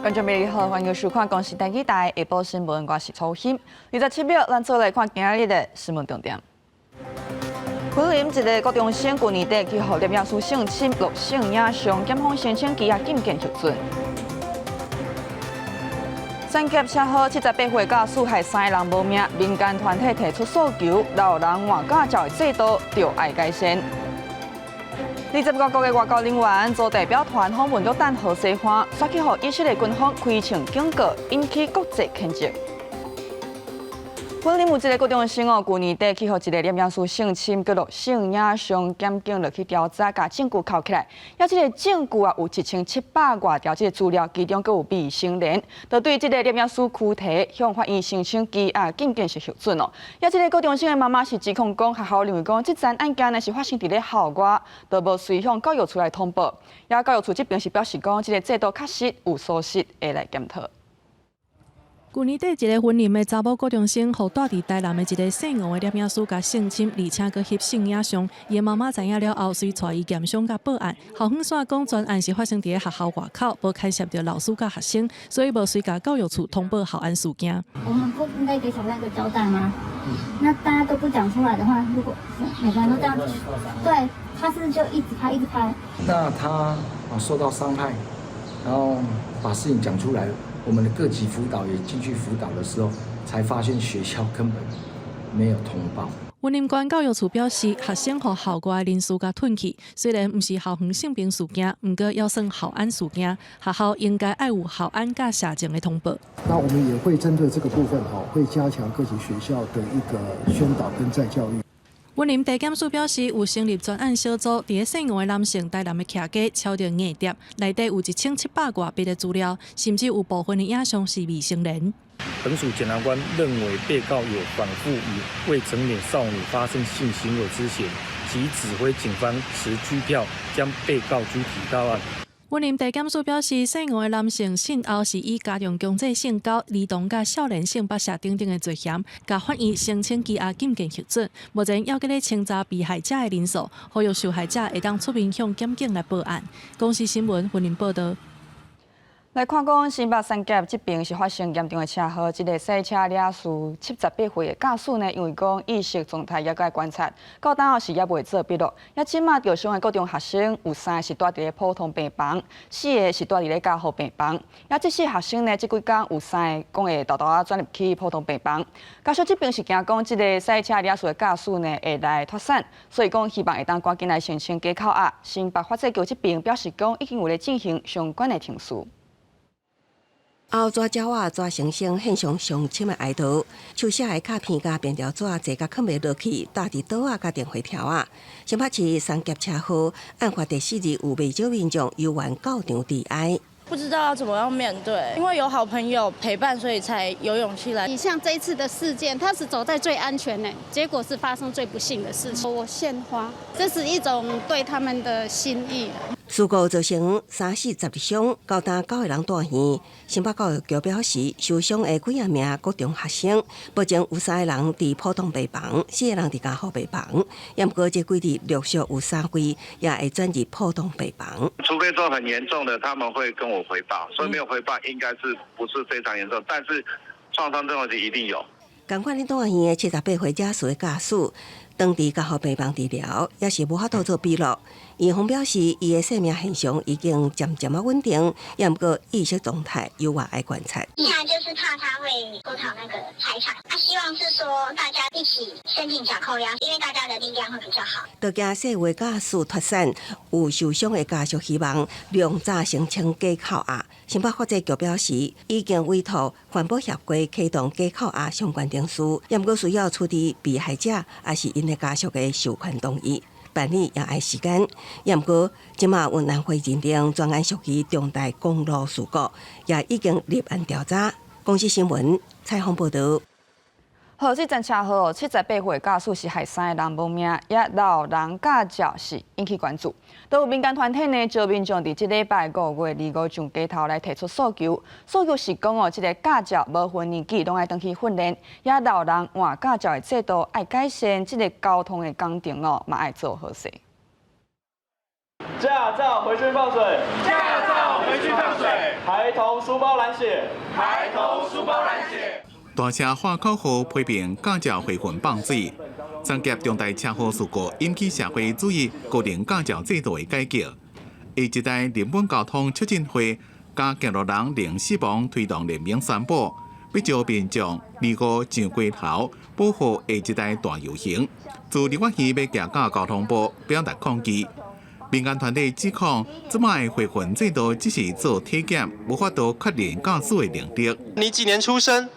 观众朋友好，欢迎收看公视第几台下晡新闻，我是曹欣。27秒，咱做来看今日的新闻重点。云林一个高中生去年底去互摄影师性侵，录性影像，检方申请羁押禁见核准。三劫车祸78岁驾驶害3个人无命，民间团体提出诉求，老人换驾照的制度就要改善。25国的外交人员做代表团访问约旦河西岸，刷去予以色列军方开枪警告，引起国际谴责。云林有一个高中生去年底去予一个摄影师性侵，佮录性影像，检警落去调查，甲证据扣起来。也这个证据有1700多条这个资料，其中佮有未成年，就对这个摄影师躯体向法院申请羁押禁见是核准哦。也这个高中生的妈妈是指控讲，学校认为讲，这件案件呢是发生伫咧校外，就无随向教育处来通报。也教育处这边是表示讲，这个制度确实有疏失，会来检讨。去年底，一个云林的查某高中生，互住伫台南的一个姓王的摄影师甲性侵，而且佮翕性影像。伊妈妈知影了后，随带伊验伤甲报案。校方线讲，专案是发生伫咧学校外口，无牵涉到老师甲学生，所以无随甲教育处通报校案事件。我们不应该给小赖个交代吗？那大家都不讲出来的话，如果每个人都这样，对，他是就一直拍一直拍。那他受到伤害，然后把事情讲出来。我们的各级辅导也进去辅导的时候，才发现学校根本没有通报。云林县教育处表示，学生和校外人士甲吞去，虽然不是校园性平事件，不过要算校安事件，学校应该要有校安甲社情的通报。那我们也会针对这个部分，会加强各级学校的一个宣导跟再教育。云林地检署表示，有成立专案小组，伫咧姓王的男性台南的徛家敲着硬碟，内底有1700多笔的资料，甚至有部分的影像是未成年。本署检察官认为，被告有反复与未成年少女发生性行为之嫌，即指挥警方持拘票将被告拘提到案。云林地检署表示，姓王的男性信后是以加强强制性交、儿童甲少年性剥削等等的罪嫌，甲法院申请羁押禁见核准。目前要搁咧清查被害者的人数，呼吁受害者会当出面向检警来报案。公视新闻云林报道。来看讲，新北三甲这边是发生严重的车祸，一个赛车驾驶78岁的驾驶呢，因为讲意识状态也该观察，到当后是也未做笔录。也即马受伤的高中学生有3个是住伫咧普通病房，4个是住伫咧加护病房。也这些学生呢，这几天有3个讲会豆豆转入去普通病房。家属这边是惊讲，这个赛车驾驶的驾驶呢会来脱产，所以讲希望会当赶紧来申请加扣押。新北法制局这边表示讲，已经有咧进行相关的程序。后抓鸟仔抓成生现象上深的哀悼，手写的卡片甲便条纸坐甲放袂落去，搭伫桌仔甲电话条仔。新北市三劫车祸案发第4日，有未少民众游玩到场致哀。不知道要怎么样面对，因为有好朋友陪伴，所以才有勇气来。你像这一次的事件，他是走在最安全的，结果是发生最不幸的事情。我献花，这是一种对他们的心意。事故造成3死10日伤，到当9个人住院。新北教育局表示，受伤的几啊名高中学生，目前有3个人伫普通病房，4个人伫加护病房。不过这几日陆续有3位也会转入普通病房。除非说很严重的，他们会跟我回报，所以没有回报应该是不是非常严重，但是创伤症候群一定有。同款咧，住院的78岁驾驶的驾驶，当伫加护病房治疗，也是无法度做笔录。院方表示，伊的生命现象已经渐渐稳定，也不过意识状态有外爱观察。现在就是怕他会偷讨那个财产，希望是说大家一起申请假扣押，因为大家的力量会比较好。多惊细位驾驶脱产，有受伤的家属希望量早申请加扣押。新北法制局表示，已经委托环保协会启动加扣押相关程序，也不过需要取得被害者也是因的家属的授权同意。办理也要时间，也不过，即马云南会认定专案属于重大公路事故，也已经立案调查。公视新闻采访报道。好，这件车祸78岁驾驶是害3个人无命，也老人驾照是引起关注。都有民间团体呢，招民众伫这礼拜5月25上街头来提出诉求。诉求是讲这个驾照无分年纪，拢爱登去训练，也老人换驾照的制度爱改善，这个交通的工程嘛爱做好势。驾照回去放水！驾照回去放水！孩童书包蓝写，孩童书包蓝写。大车化口号批评驾照回魂放水，三劫重大车祸事故引起社会注意个人驾照制度的改革。一代日本交通促进会甲行路人零死亡推动联名宣布，要招民众25上街头保护下一代大游行。自立法院要行到交通部表达抗议。民间团体指控，这摆回魂制度只是做体检，无法度确认驾驶的能力。你几年出生？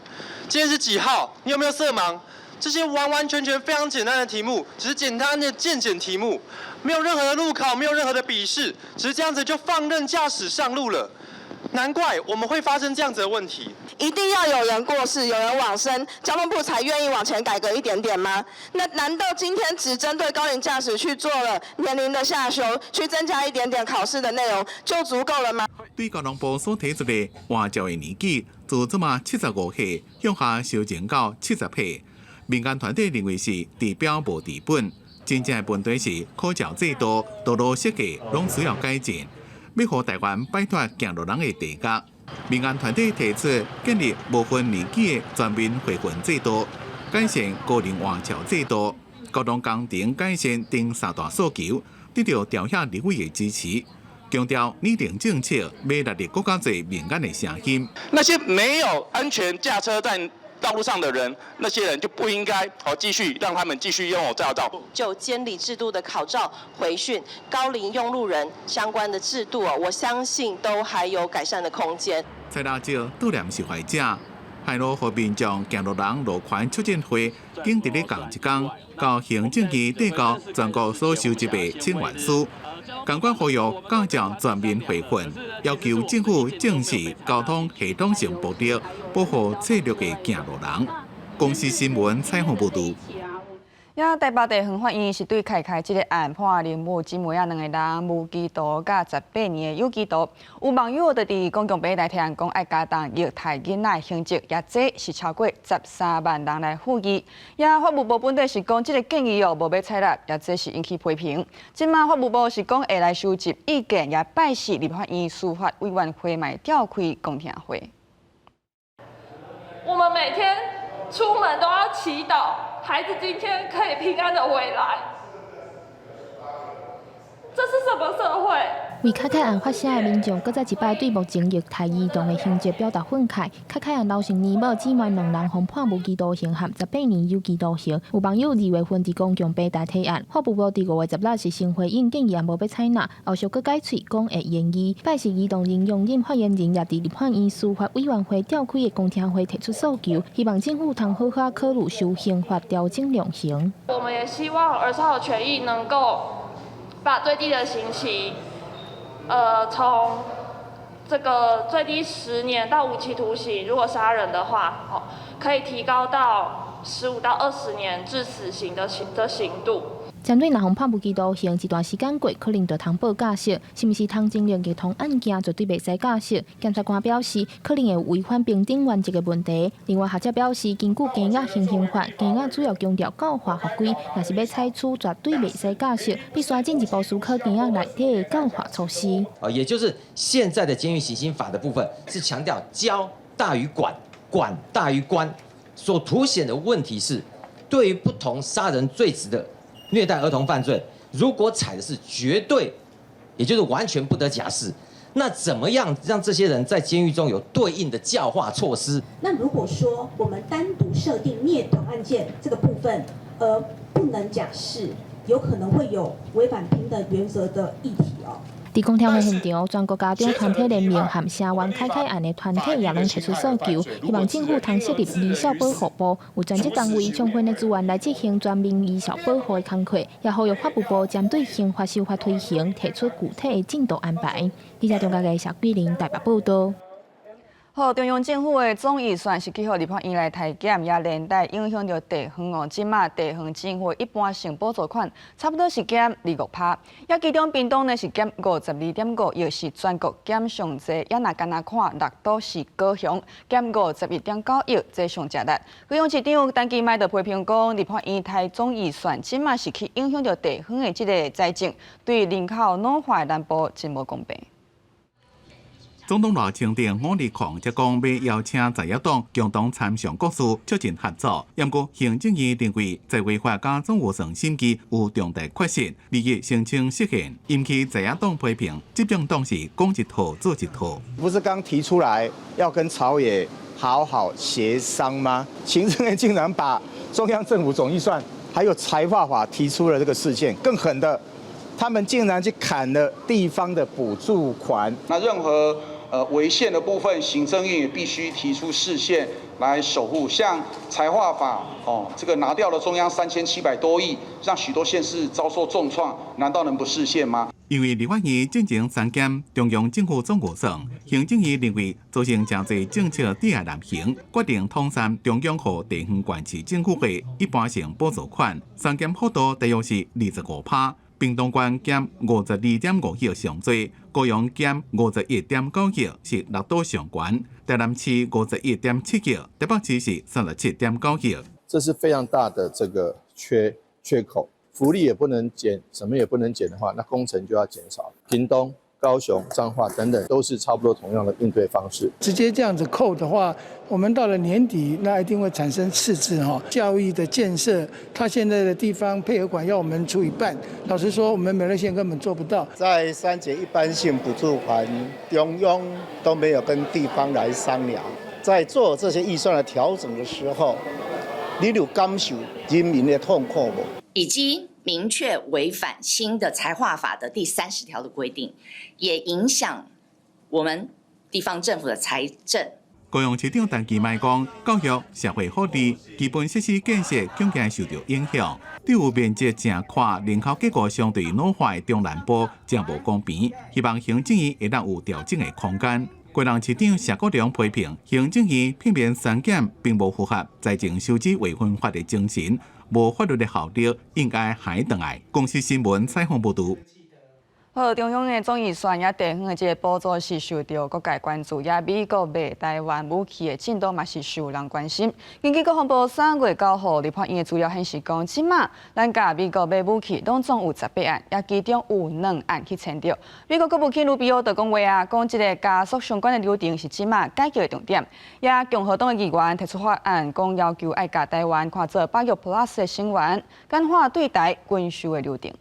今天是几号？你有没有色盲？这些完完全全非常简单的题目，只是简单的健检题目，没有任何的路考，没有任何的笔试，只是这样子就放任驾驶上路了。难怪我们会发生这样子的问题。一定要有人过世、有人往生，交通部才愿意往前改革一点点吗？那难道今天只针对高龄驾驶去做了年龄的下修，去增加一点点考试的内容就足够了吗？对交通部所提出的换照的年纪，自这么75岁向下修正到70岁，民间团体认为是治标无治本。真正的问题是考照制度、道路设计拢需要改进。要让台湾摆脱行路人的地格，民间团体提出建立无分年纪的全民回魂制度，改善个人换照制度，交通工程改善等三大诉求，得到朝野立委的支持。强调拟定政策要纳入更加多民间的声音。那些没有安全驾车在道路上的人，那些人就不应该继续让他们继续拥有驾照。就监理制度的考照、回训、高龄用路人相关的制度我相信都还有改善的空间。蔡大少悼念受害者，海路和民众行路人路权促进会经伫咧同一天，到行政区递交全国所收集的请愿书。监管呼吁驾照全面回魂，要求政府正视交通系统性剥夺，保护脆弱的行路人。公司新闻采访报道。台北地方法院是对开这个案判林母姊妹2个人无期徒甲18年的有期徒。有网友就伫公共平台提案讲，爱加重虐待囡仔刑责，也这是超过13万人来呼吁。法务部本地是讲，这个建议无要采纳，也这是引起批评。今嘛法务部是讲会来收集意见，也拜示立法院司法委员会买召开公听会。我们每天出门都要祈祷，孩子今天可以平安的回来。这是什么社会？为凯凯案发声的民众，搁再一摆对目前虐待儿童的刑责表达愤慨。凯凯案老成年母姊妹2人互判无期徒刑和18年有期徒刑。有网友2月份伫公共平台提案，法务部伫5月10日是先回应建议，也无要采纳，后续搁改喙讲会研议。拜示儿童引用人发言人也伫立法院司法委员会召开的公听会提出诉求，希望政府通好好考虑修刑法调整量刑。我们也希望儿少的权益能够把最低的刑期。从这个最低10年到无期徒刑，如果杀人的话，可以提高到15到20年至死刑的刑度。针对若互判无期徒刑一段时间过，可能就通报假释，是毋是通侦量儿童案件绝对袂使假释？检察官表示，可能会有违反平等原则的问题。另外，学者表示，根据奸恶行刑法，奸恶主要强调教化法规，若是要采取绝对袂使假释，必须要进一步思考奸恶内底的教化措施。也就是现在的监狱行刑法的部分是强调教大于管，管大于关，所凸显的问题是，对于不同杀人罪质的虐待儿童犯罪，如果采的是绝对，也就是完全不得假释，那怎么样让这些人在监狱中有对应的教化措施？那如果说我们单独设定虐童案件这个部分，不能假释，有可能会有违反平等原则的议题哦。伫公听会现场，全国家长团体联盟和声援凯凯案的团体也拢提出诉求，希望政府通设立儿少保护部，有专职单位充分的资源来执行全民儿少保护的工作，也呼吁法务部针对刑法修法推行，提出具体的进度安排。记者中国的邵桂玲台北报道。中央政府的总预算是去互立法院来提检，也连带影响到地方哦。即马地方政府一般性补助款差不多是减25%，也其中屏东呢是减52.5%，又是全国减上济。也若干那看6都是高雄减51.9亿，这上值力。高雄市长陈其迈就批评讲，立法院提总预算即马是去影响到地方的即个财政，对人口老化南部真无公平。总统赖清德5日狂则讲要邀请在野党共同参详各事，促进合作。不过行政院认为在违法加总务上审计有重大缺失，利益申请实现，引起在野党批评。执政党是讲一套做一套。不是刚提出来要跟朝野好好协商吗？行政院竟然把中央政府总预算还有财划法提出了这个事件，更狠的，他们竟然去砍了地方的补助款。那任何违宪的部分，行政院也必须提出释宪来守护。像财划法这个拿掉了中央3700多亿，让许多县市遭受重创，难道能不释宪吗？因为立法院进行删减中央政府总预算，行政院认为造成真侪政策抵押难行，决定统删中央和地方县市政府的一般性补助款，删减幅度大约是25%。屏东县减52.5亿上侪，高雄减51.9亿是6度上悬，台南市51.7亿，台北市是37.9亿。这是非常大的这个缺口，福利也不能减，什么也不能减的话，那工程就要减少。屏东、高雄、彰化等等都是差不多同样的应对方式。直接这样子扣的话，我们到了年底，那一定会产生赤字哈。教育的建设，它现在的地方配合款要我们出一半，老实说，我们美乐县根本做不到。在3节一般性补助款，中央都没有跟地方来商量，在做这些预算的调整的时候，你有感受人民的痛苦吗？以及明确违反新的财划法的第30条的规定，也影响我们地方政府的财政。高雄市长陈其迈讲，教育、社会福利、基本设施建设恐惊受到影响，对有面积正宽、人口结构相对老化的中南部将无公平，希望行政院会当有调整的空间。贵人市长谢国良批评行政院片面删减，并无符合财政收支未分法的精神，无法律的效力，应该还回来。公司新闻采访报道。好，中央的总预算也地方的这个补助是受到各界关注，也美国卖台湾武器的进度嘛是受人关心。根据国防部3月9号立法院的资料显示，讲即马咱甲美国买武器拢总有18案，也其中有2案去签到。美国国务卿卢比奥就讲话啊，讲即个加速相关的流程是即马解决的重点。也共和党的议员提出法案，讲要求爱甲台湾看做8月 Plus 的成员，简化对台军售的流程。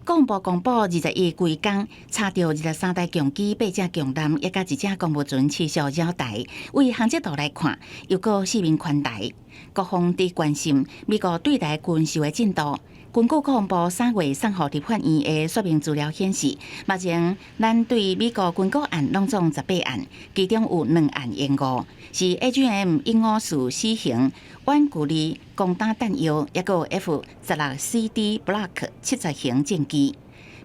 国防部公布20亿规工，查到23台强机、8只强舰，也甲1只公务船持续绕台。为航迹度来看，又过4面宽台。各方伫关心美国对台军售的进度。根据国防部3月3号立法院的说明资料显示，目前咱对美国军购案拢总18案，其中有2案延误，是 AGM-154死刑、远距离攻打弹药，也有 F-16CD Block 70型战机。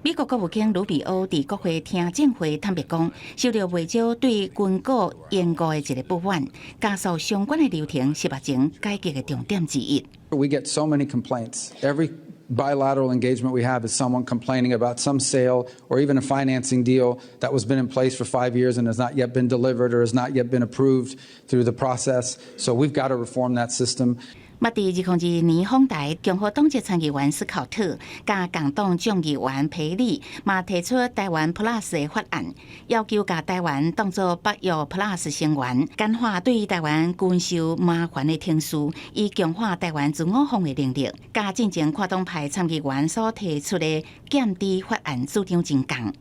美国国务卿卢比奥伫国会听证会坦白讲，受到不少对军购延误的一个不满，加速相关的流程是目前改革的重点之一。We get so many complaints. Every bilateral engagement we have is someone complaining about some sale or even a financing deal that was been in place for 5 years and has not yet been delivered or has not yet been approved through the process. So we've got to reform that system. 捌伫2022年访台，共和党籍参议员斯考特加共党众议员裴里，嘛提出台湾 Plus 的法案，要求把台湾当作北约 Plus 成员，简化对台湾军售麻烦的程序，以强化台湾自我防卫能力。加进前跨党派参议员所提出的减低法案主张真共。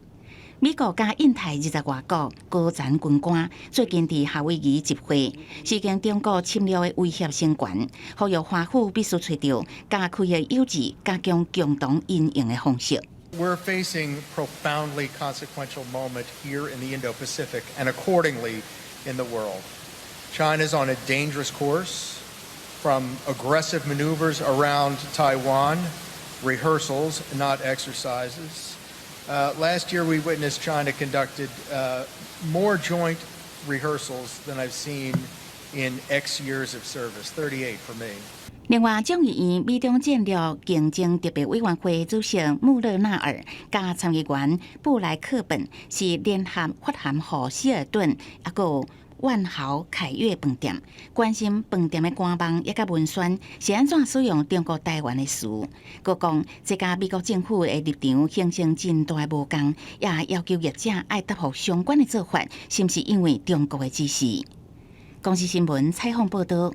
美国加印太20外国高层军官最近伫夏威夷集会，事件中国侵略的威胁升悬，呼吁华府必须找到加开的友谊，加强共同运用的方式。We're facing a profoundly consequential moment here in the Indo-Pacific and accordingly in the world. China's on a dangerous course from aggressive maneuvers around Taiwan, rehearsals, not exercises. Last year we witnessed China conducted more joint rehearsals than I've seen in X years of service, 38 for me. 另外，众议院美中战略竞争特别委员会主席穆勒纳尔加参议员布莱克本是联合发函予希尔顿，也有万豪凯悦饭店，关心饭店的官网也甲文宣是安怎使用中国台湾的词。佮讲，这甲美国政府的立场形成真大无共，也要求业者爱答复相关的做法，是毋是因为中国的指示？公司新闻采访报道。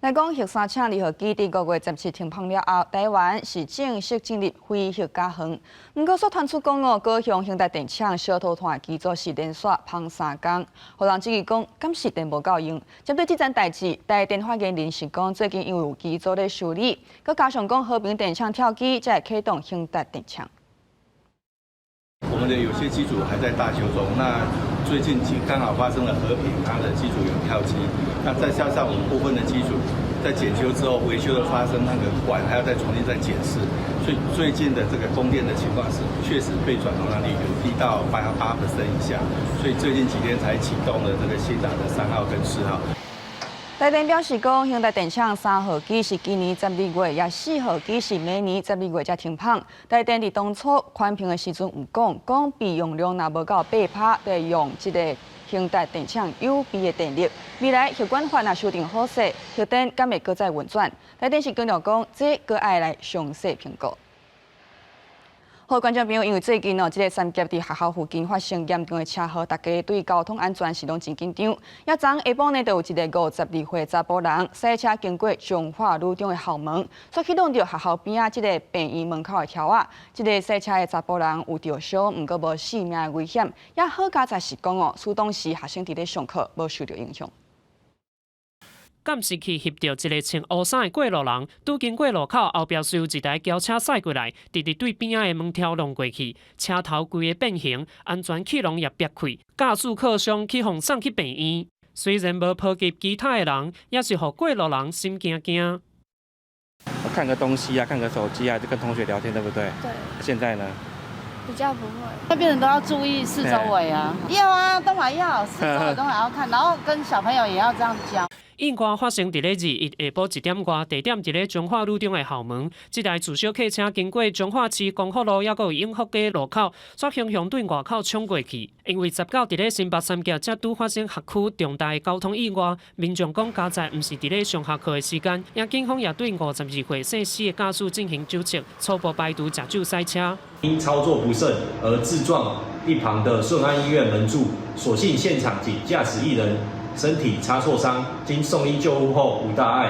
来讲，核三厂离合基地5月17停放了后，台湾是正式进入非核加行。不过，所传出讲高雄恒大电厂小偷团机组是连续放3天，互人质疑讲，敢是电无够用？针对这件代志，台电发言人是讲，最近因为有机组咧修理，佮加上讲和平电厂跳机，才会启动恒大电厂。我们的有些机组还在大修中，那最近刚好发生了和平，它的机组有跳机，那再加上我们部分的机组在检修之后维修的发生那个管还要再重新再检视，所以最近的这个供电的情况是确实被转容量率有低到8%以下，所以最近几天才启动了这个新达的3号跟4号。台电表示讲，恒大电厂3号机是今年12月，也4号机是明年12月才停放。台电伫当初宽评的时阵有讲备用量若无到8%，得用这个恒大电厂有备的电力。未来核管法若修订好势，核电敢会搁再运转？台电是强调讲，这搁爱来详细评估。好，观众朋友，因为最近这个三峡伫学校附近发生严重的车祸，大家对交通安全是拢真紧张。昨下晡呢，就有一个52岁查甫人驶车经过彰化路中的校门，所启动到学校边这个病院门口的桥啊。这个驶车的查甫人有着伤，不过无性命的危险。也好佳在是讲此当时学生伫咧上课，无受到影响。敢是去翕到一个穿乌衫的过路人，拄经过路口后，标是有一台轿车驶过来，直直对边仔的门条弄过去，车头规个变形，安全气囊也裂开，驾驶靠伤去互送去病院。虽然无波及其他的人，也是互过路人心惊惊。看个东西啊，看个手机啊，就跟同学聊天，对不对？对。现在呢？比较不会。那边人都要注意四周围啊。要啊，都还要，四周围都还要看，然后跟小朋友也要这样教。意外发生伫咧下晡1点外，地点伫咧彰化路中的校门。这台自小客车经过彰化市光复路，还有永福街路口，却向对外口冲过去。因为19伫咧新北三峡，才拄发生辖区重大交通意外，民众讲加在毋是伫咧上下课的时间，也警方也对52岁姓施的驾驶进行纠测，初步排除假酒赛车。因操作不慎而自撞一旁的顺安医院门柱，所幸现场仅驾驶1人。身体擦挫伤，经送医救护后无大碍。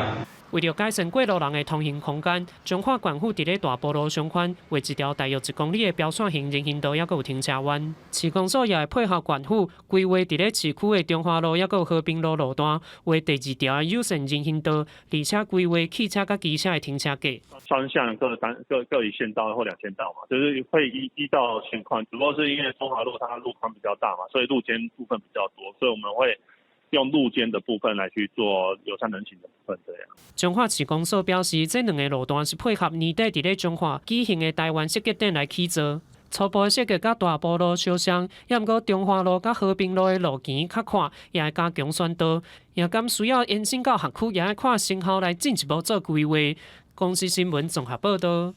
为了改善过路人的通行空间，彰化县府伫咧大埔路上宽画一条大约1公里的标线型人行道，也有停车弯。市公所也会配合县府规划伫咧市区的中华路，也有和平路路段为第2条的优先人行道，而且规划汽车甲机车的停车格。双向各一线道或2线道嘛，就是会依照情况，只不过是因为中华路它路宽比较大嘛，所以路肩部分比较多，所以我们会用路肩的部分来去做友善人行的部分，这样。彰化市公所表示，这2个路段是配合年底伫咧彰化举行的台湾设计展来起造。初步的设计甲大埔路相像，也毋过中华路甲和平路的路权较宽，也会加强宣导。也敢需要延伸到学区，也要看成效来进一步做规划。公司新闻综合报道。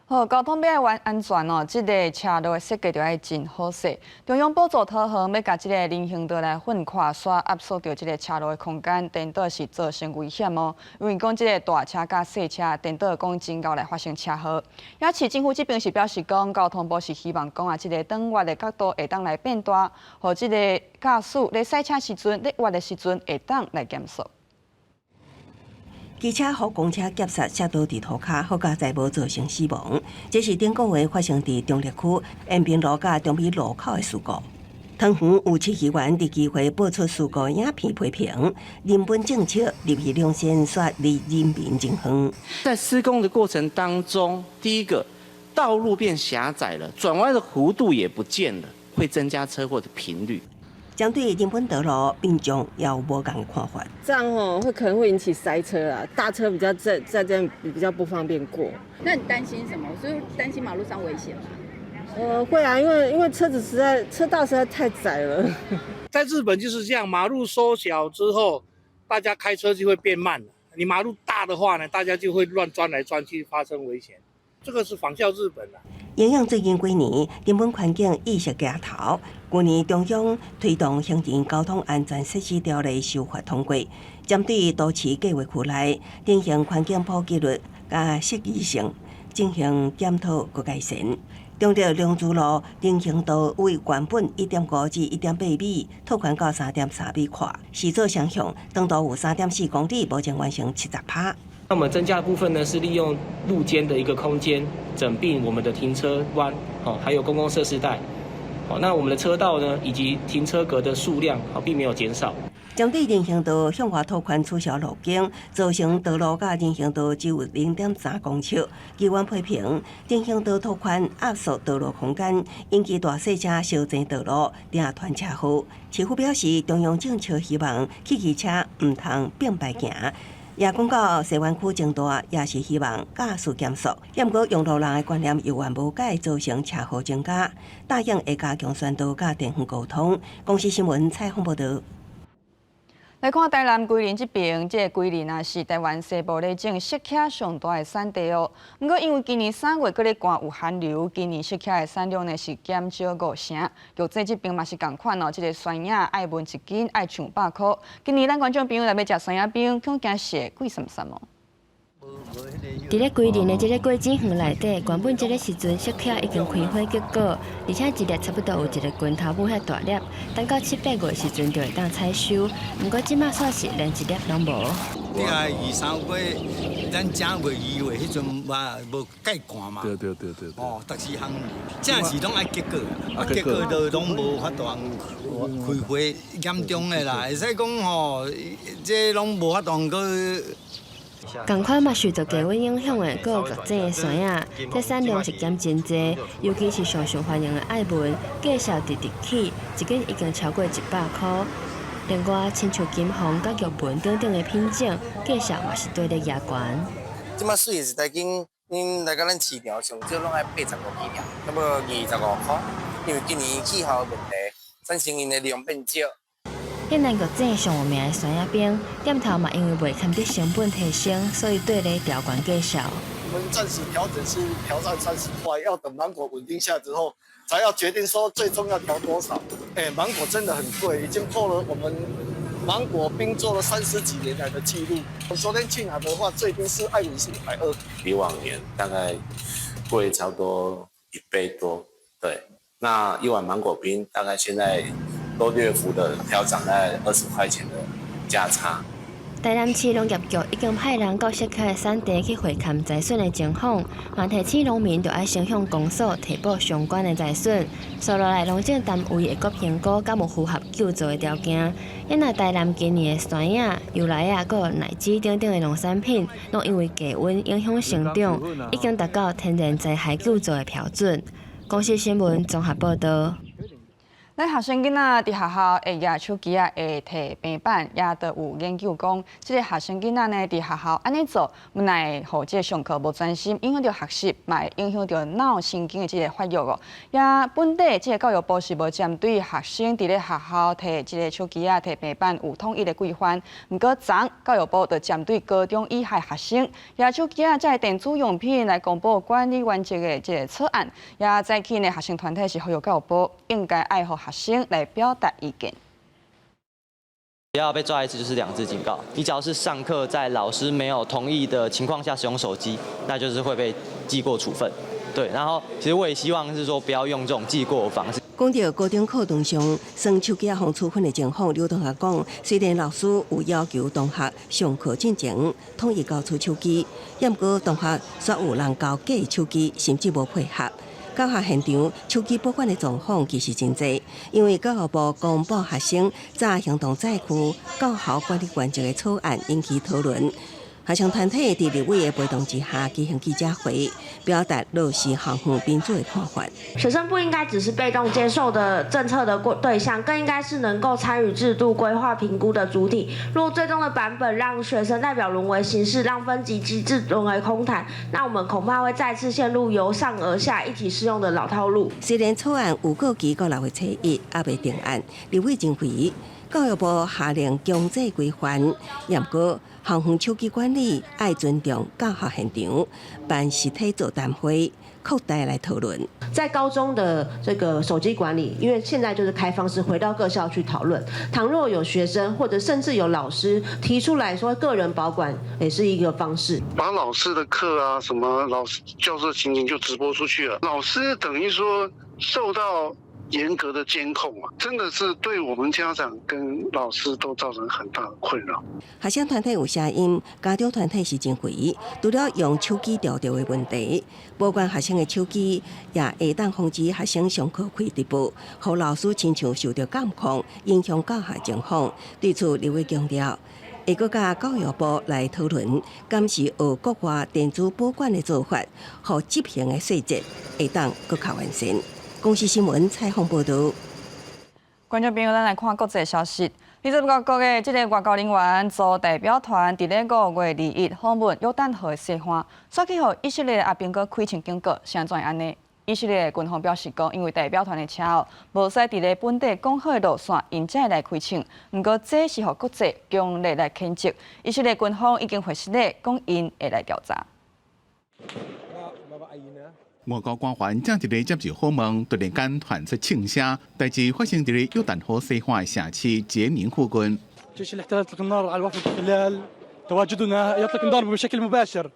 好，交通要安全哦，这个车路的设计就要真好势。中央补助讨好，要甲这个人行道来混跨，煞压缩到这个车路的空间，颠倒是造成危险哦。因为讲这个大车甲小车颠倒讲真够来发生车祸。也市政府这边是表示讲，交通部是希望讲这个转弯的角度会当来变大，和这个驾驶咧驶车时阵、咧弯的时阵会当来减速。机车和公车夹杀车道伫涂骹，好佳在无造成死亡。这是顶个月发生伫中立区延平路甲中美路口的事故。汤圆有7议员伫机会播出事故影片批评，人本政策入去量先煞离人民真远。在施工的过程当中，第一个道路变狭窄了，转弯的弧度也不见了，会增加车祸的频率。针对人本道路，民众也有无同的看法。这样可能会引起塞车啦，大车比较在这样比较不方便过。那你担心什么？我是担心马路上危险吗？会啊，因为车道实在太窄了。在日本就是这样，马路缩小之后，大家开车就会变慢了。你马路大的话呢，大家就会乱钻来钻去，发生危险。这个是仿效日本的。营养最近几年人文环境意识抬头，去年中央推动行人交通安全设施条例修法通过，针对都市计划区内人行环境普及率甲适宜性进行检讨和改善。中正良珠路人行道为原本1.5至1.8米，拓宽到3.3米宽，时速双向长度有3.4公里，目前完成70%。那我们增加的部分呢，是利用路肩的一个空间，整并我们的停车弯，还有公共设施带。那我们的车道呢，以及停车格的数量，并没有减少。针对人行道向外拓宽取消路径，造成道路甲人行道只有0.3公尺。议员批评人行道拓宽压缩道路空间，引起大小车相争道路，订团车祸。市府表示，中央政策希望汽机车唔通并排行。也讲到西湾区增大，也是希望驾驶减速。也毋过用路人的观念犹原无改，造成车祸增加。答应会加强宣导甲电讯沟通。公司新闻采访报道。来看台南桂林这边，这桂林啊是台湾西部咧种雪茄上大的产地哦。不过因为今年3月搁咧寒有寒流，今年雪茄的产量呢是减少5成。药剂这边嘛是同款哦，这个酸叶爱问1斤爱上100块。今年咱观众朋友来要食酸叶冰，恐惊是贵什么？伫咧桂林的这个果子园内底，原本这个时阵雪茄已经开花结果，而且一粒差不多有一个拳头母遐大粒，等到7、8月时阵就会当采收。不过即马算是连一粒拢无。你啊2、3月，咱正月、2月迄阵无介寒嘛。对。哦，逐时行正是拢爱结果，结果都拢无法度开花严重的啦，会使讲吼，这拢无法度个。同款嘛受到低温影响的，阁有热症的酸叶，这产量是减真济，尤其是上受欢迎的爱文，价格直起，一斤已经超过100块。另外，亲像金红、甲玉文等等的品种，价格嘛是对咧牙悬。即马水是大斤，恁来到咱市场上少拢爱85几条，那么25块，因为今年气候问题，产生因的量变少。越南国际上有名的酸叶冰，店头嘛因为未堪得成本提升，所以对咧调高价销。我们暂时调整是调在30块，要等芒果稳定下之后，才要决定说最终要调多少。芒果真的很贵，已经破了我们芒果冰做了30几年来的记录。我昨天去拿的话，最低是爱文是120，比往年大概贵差不多1倍多。对，那一碗芒果冰大概现在都略幅的调涨在20块钱的价差。台南市农业局已经派人到雪茄的产地去回勘财损的情况，嘛提醒农民就要先向公所提报相关的财损。接落来，农政单位会阁评估敢有符合救助的条件。因那台南今年的酸叶、油梨啊，阁有奶子等等的农产品，拢因为低温影响成长，已经达到天然灾害救助的标准。公视新闻综合报道。咱学生囡仔伫学校会举手机啊，会摕平板，也都有研究讲，即个学生囡仔呢伫学校安尼做，无奈互即个上课无专心，影响到学习，嘛会影响到脑神经的即个发育哦。也本地即个教育部是无针对学生伫咧学校摕即个手机啊、摕平板有统一的规范。毋过昨教育部就针对高中以下学生举手机啊、即个电子用品来公布管理原则的即个草案，也早起呢学生团体是呼吁教育部应该爱护学生来表达意见。只要被抓一次就是2次警告。你只要是上课在老师没有同意的情况下使用手机，那就是会被记过处分。对，然后其实我也希望是说不要用这种记过的方式。讲到高中课堂上耍手机啊、互处分的情况，刘同学讲，虽然老师有要求同学上课进前统一交出手机，也毋过同学却有人交假手机，甚至无配合。教学现场手机保管的状况其实真侪，因为教育部公布学生早行动载区教学管理原则的草案引起讨论。学生团体伫立委的陪同之下举行记者会，表达落实校园民主的看法。学生不应该只是被动接受的政策的对象，更应该是能够参与制度规划评估的主体。若最终的版本让学生代表沦为形式，让分级机制沦为空谈，那我们恐怕会再次陷入由上而下一体适用的老套路。虽然草案有过期到6月7日还未定案，立委认为教育部下令强制规范，不过校园手机管理爱尊重教学现场，办实体座谈会，扩大来讨论。在高中的这个手机管理，因为现在就是开放式，回到各校去讨论。倘若有学生或者甚至有老师提出来说，个人保管也是一个方式。把老师的课啊，什么老师教室情景就直播出去了，老师等于说受到严格的监控啊，真的是对我们家长跟老师都造成很大的困扰。学生团体有声音，家长团体是真回，除了用手机调调的问题，保管学生的手机也会当防止学生上课开直播，让老师亲像受到监控，影响教学情况。对此，刘伟强调，会阁甲教育部来讨论，监视学国外电子保管的做法，和执行的细节会当更加完善。公司新闻采访报道。观众朋友，咱来看国际消息。26国的这个外交人员组代表团，伫咧5月2日访问约旦河西岸，刷起互以色列阿兵哥开枪警告，是安怎安尼？以色列军方表示讲，因为代表团的车后无使伫咧本地讲好的路线，因才来开枪。不过这是互国际强烈来谴责。以色列军方已经回信咧，讲因会来调查。外交官员正伫咧接受访问，突然间传出枪声，代志发生伫咧约旦河西岸的城市杰宁附近。جيش الاحتلال يطلق النار على وفد الاحتلال تواجدنا يطلق النار بشكل مباشر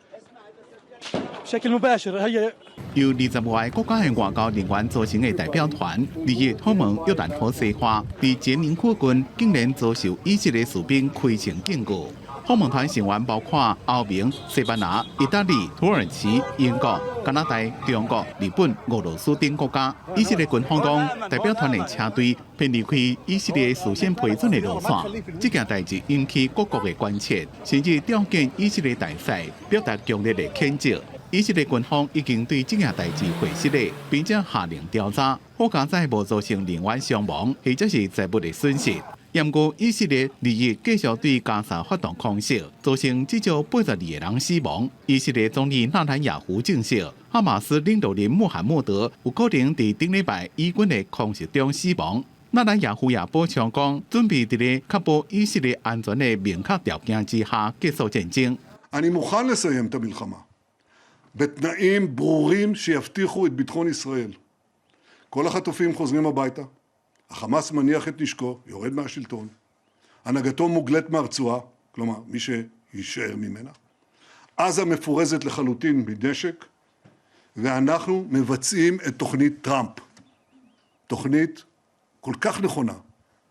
هي 由20外国家的外交人员组成的代表团，2日访问约旦河西岸，伫杰宁附近竟然遭受以色列士兵开枪警告。访问团成员包括欧盟、西班牙、意大利、土耳其、英国、加拿大、中国、日本、俄罗斯等国家。以色列军方讲，代表团的车队偏离开以色列事先批准的路线，这件代志引起各国的关切，甚至召见以色列大使，表达强烈的谴责。以色列军方已经对这件代志回信了，并且下令调查，好加在无造成人员伤亡或者是财物的损失。不过，以色列2日继续对加沙发动空袭，造成至少82个人死亡。以色列总理纳坦雅胡证实，哈马斯领导人穆罕默德有可能在顶礼拜以军的空袭中死亡。纳坦雅胡也补充讲，准备在咧确保以色列安全的明确条件之下结束战争。אני מוכן לסיים את המלחמה בתנאים ברורים שיבטיחו את ביטחון ישראל. כל החטופים חוזרים הביתה. החמאס מניח את נשקו, יורד מהשלטון. הנהגתו מוגלת מהרצועה, כלומר, מי שישאר ממנה. עזה מפורזת לחלוטין מנשק, ואנחנו מבצעים את תוכנית טראמפ. תוכנית כל כך נכונה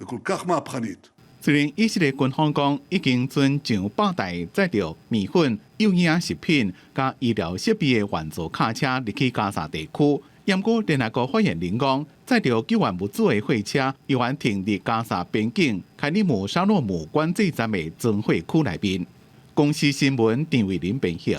וכל כך מהפכנית. 虽然以色列军方讲已经准上百台载着面粉、幼婴食品、加医疗设备的援助卡车入去加沙地区，不过联合国发言人讲，载着救援物资的货车依然停伫加沙边境凯里姆沙洛姆管制站的增货区内面。公司新闻张伟林编写。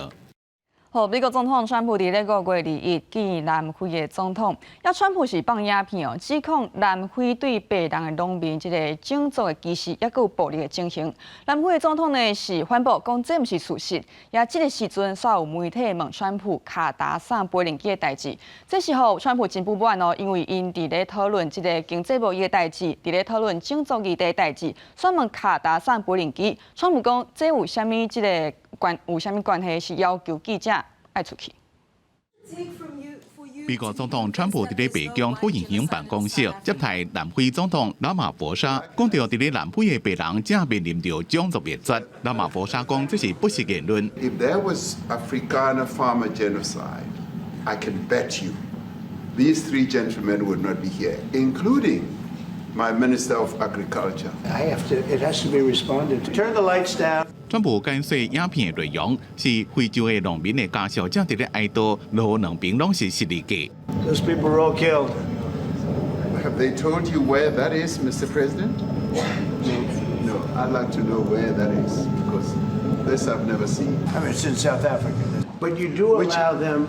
美国总统川普伫咧5月2日见南非的总统，川普是放鸦片哦，指控南非对白人的农民这个种族的歧视，也有暴力的进行。南非的总统呢是反驳，讲这毋是事实。这个时阵，煞有媒体问川普卡达送飞行机的代志，这时候川普真不满哦，因为因伫咧讨论这个经济贸易的代志，伫咧讨论种族议题的代志，选问卡达送飞行机。川普讲这有啥物这个有啥物关系？是要求记者爱出去。美国总统川普伫咧白宫副营行办公室接待南非总统拉马博沙，讲到伫咧南非的白人正面临着种族灭绝。拉马博沙讲这是不实言论。If there was Afrikaner farmer genocide, I can bet you these three gentlemen would not be here, including my Minister of Agriculture. It has to be responded to. Turn the lights down. 川普解说影片的内容是非洲的农民的家属正伫咧哀悼，路两边拢是失利嘅。Those people were all killed. Have they told you where that is, Mr. President? No. I'd like to know where that is because this I've never seen. I mean, it's in South Africa. But you do allow them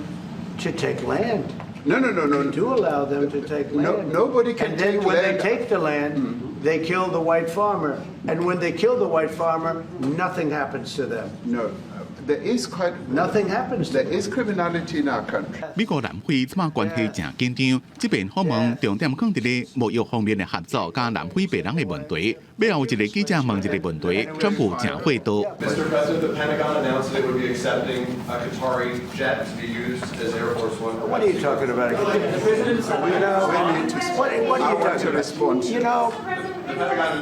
to take land. No. You do allow them to take land. Nobody can take land. And then when they take the land, they kill the white farmer. And when they kill the white farmer, nothing happens to them. No. There is quite nothing happens. There is criminality in our country. 美国南非即马关系正紧张，这边访问重点放伫咧沐浴方面的合作，加南非白人的问题。尾后一个记者问一个问题，川普正会多。Mr. President, the Pentagon announced that it would be accepting a Qatari jet to be used as Air Force One. What are you talking about? You know, what are you talking about? You know,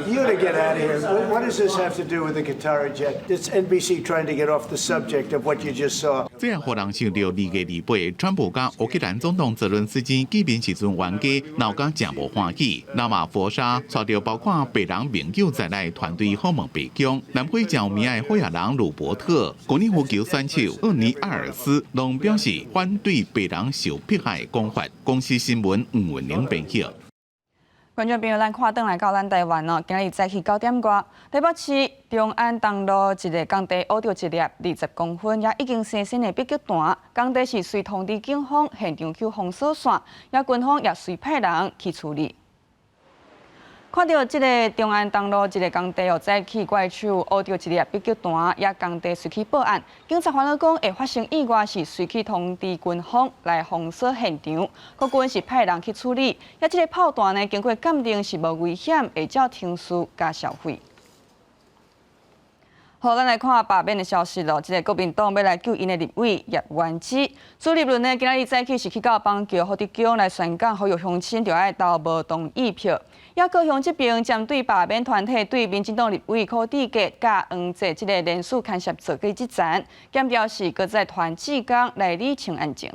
you to get out of here. What does this have to do with the Qatari jet? It's NBC trying to get off the subject of what you just saw. 这也互人想到2月28日，川普甲乌克兰总统泽伦斯基见面时阵，冤家闹甲真无欢喜。那么佛沙带着包括白人朋友在内团队访问北京，南非有名的火野人鲁伯特、高尔夫球选手厄尼埃尔斯拢表示反对白人受迫害的讲法。公司新闻黄文玲编辑。观众朋友，咱看转来到咱台湾哦，今日早起9点多，台北市中安东路一个工地挖到一粒20公分也已经生鏽的壁脚弹，工地是随通知警方现场去封锁线，也军方也随派人去处理。看到这个中安东路一个工地哦，早起怪手挖到一粒壁脚弹，也工地随去报案。警察反映讲，会发生意外是随去通知军方来封锁现场，国军是派人去处理。也这个炮弹呢，经过鉴定是无危险，会照停输加消费。好，咱来看罢免的消息咯。这个国民党要来救因的立委叶元之，朱立伦呢，今日早起是去到邦桥福德宫来宣讲，呼吁乡亲就要投无同意票。也高雄这边针对罢免团体对民进党立委柯志杰、甲黄捷这个联署牵涉做假之战，强调是搁在团志刚来理清案情。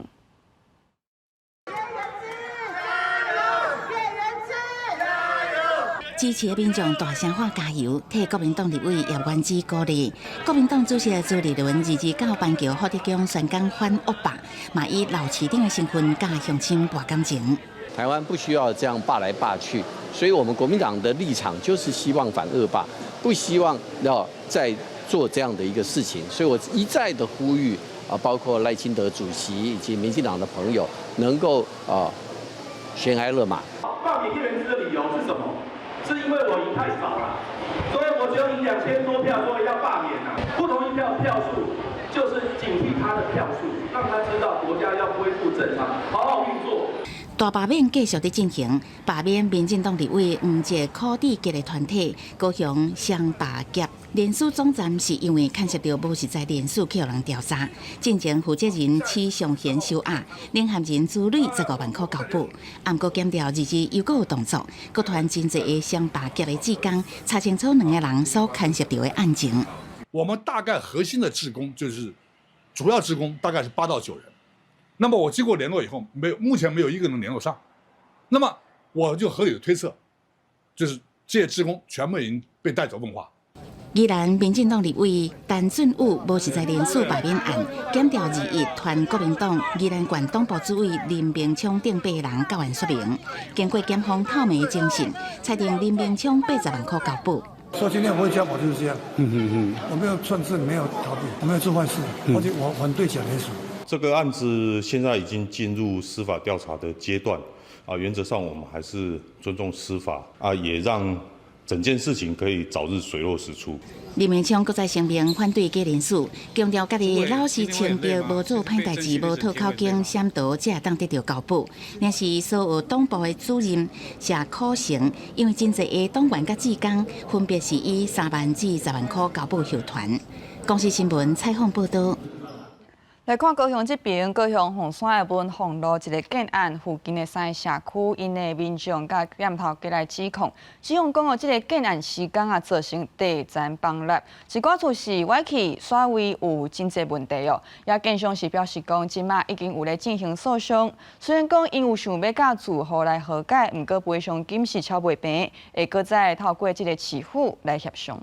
支持的民众大声喊加油，替国民党立委叶元之鼓励。国民党主席朱立伦日到板桥福德宫宣讲反恶霸，嘛以老市长的身份甲乡亲博感情。台湾不需要这样霸来霸去，所以我们国民党的立场就是希望反恶霸，不希望要再做这样的一个事情。所以我一再的呼吁包括赖清德主席以及民进党的朋友，能够悬崖勒马。罢免叶元之的理由是什么？是因为我赢太少了，所以我只有赢2000多票，所以要罢免啊。不同意票数就是警惕他的票数，让他知道国家要恢复正常，好好运作。大罢免继续在进行，罢免民进党立委黄捷、柯志杰的团体高雄双罢劫联署总站，是因为牵涉到无实在联署去人调查，进前负责人起上限收押，领衔人资累15万块交保。不过检调日又有动作，各团真侪个双罢劫的志工查清楚2个人所牵涉到的案情。我们大概核心的志工就是主要志工大概是8到9人。那么我经过联络以后，目前没有一个能联络上，那么我就合理的推测，就是这些志工全部已经被带走问话。宜兰民进党立委陈俊武无实在联署罢免案，检调2日传国民党宜兰县党部主委林明昌等8人到案说明，经过检方透明的精神，裁定林明昌80万块交保。说今天我会交保就是这样，我没有串证，没有逃避，我没有做坏事，而且我反对假联署。这个案子现在已经进入司法调查的阶段，原则上我们还是尊重司法，也让整件事情可以早日水落石出。林明昌搁再声明反对假联署，强调家己老实清白，无做歹代志，无讨口径闪逃，才会当得到交保。若是所有党部的主任是可行，因为真侪个党员甲志工分别是以3万至10万块交保候团。公司新闻采访报道。来看高雄这边，高雄凤山的文宏路一个建案附近的3个社区，因的民众甲店头过来指控讲这个建案施工造成地层崩裂，一寡厝是歪起，所位有真侪问题哦。也建商是表示讲，即马已经有咧进行诉讼，虽然讲因有想要甲住户来和解，毋过赔偿金是超袂平，会搁再透过这个市府来协商。